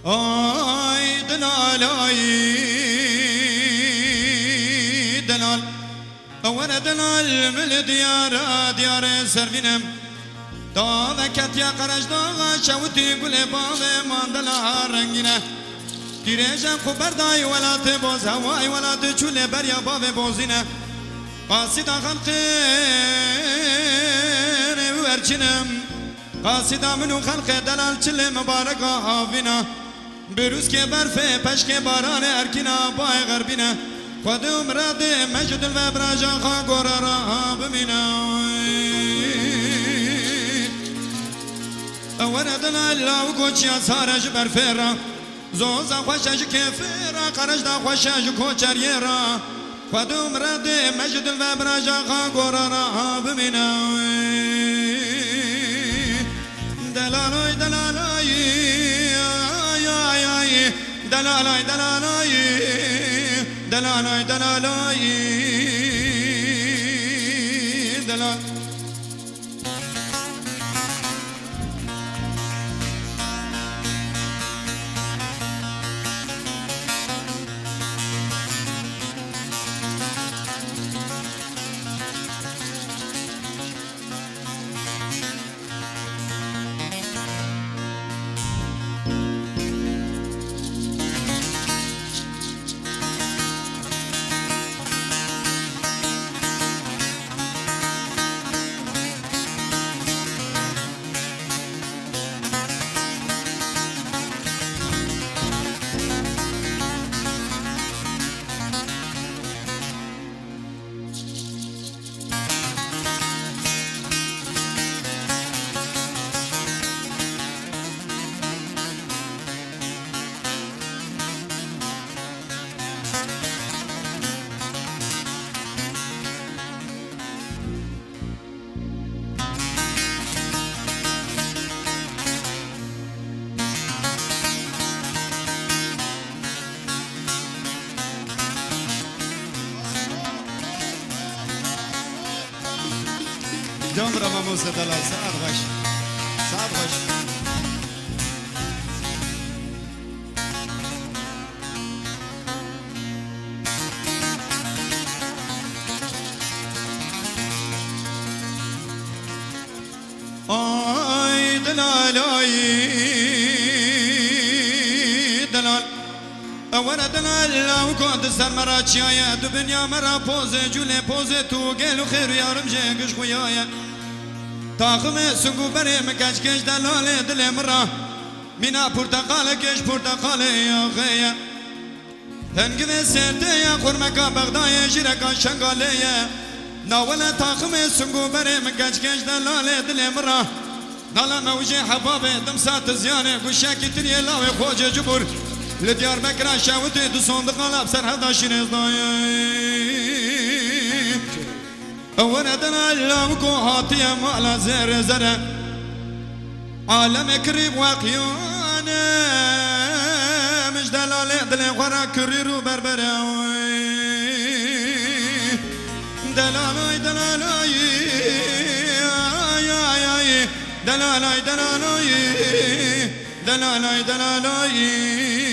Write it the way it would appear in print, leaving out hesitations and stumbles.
آی دلال دلال اول دلال مل دیار سربینم دا وکت یا قرش دا شوتی گل باغ ماندلا رنگینه گیرشم خوب بردای ولات باز هوای ولات چوله بریا باغ بازینه قاصدا خلق ورچنم قاصدا منو خلق دلال چل مبارک آفینا بروز که برفه پشک باران ارکینا بای غربینه خودم راد مجد الوبراج آخا گورارا بمینه ورد الله وكوتشي صارج برفيرا زوزا خوشاج كيفيرا قرج دا خوشاج كوتشريرا خدوم رد مجد الوبراج خا قرارا بمنا دلالاي دلالاي يا دلالاي دلالاي دلالاي دلالاي دلال جام را موسى دلال سعد غش سعد غش آی دلال دلال اول دلال وكنت سر مراتشايا دنيا مرا پوز جوله پوز تو گلو خير يارم جنگش خويايا تاخم سنگو بره مکش کش دلال دل مرا مینا پرتقال کش پرتقال یا خیا تنگه سرده یا خورمکا بغدای جیرکا شنگاله یا ناولا تاخم سنگو بره مکش کش دلال دل مرا نالا موجه حبابه دم سات زیانه گوشکی تریه لاوه خوجه جبور لديار بكرة شاوتي دو صندوق على بسر هذا شنو وانا دنا لامكو هاتي مالا زر زر عالم كريم واقيانا مش دلالي دلي غرا كريرو بربرا دلالي دلالي دلالي دلالي دلالي دلالي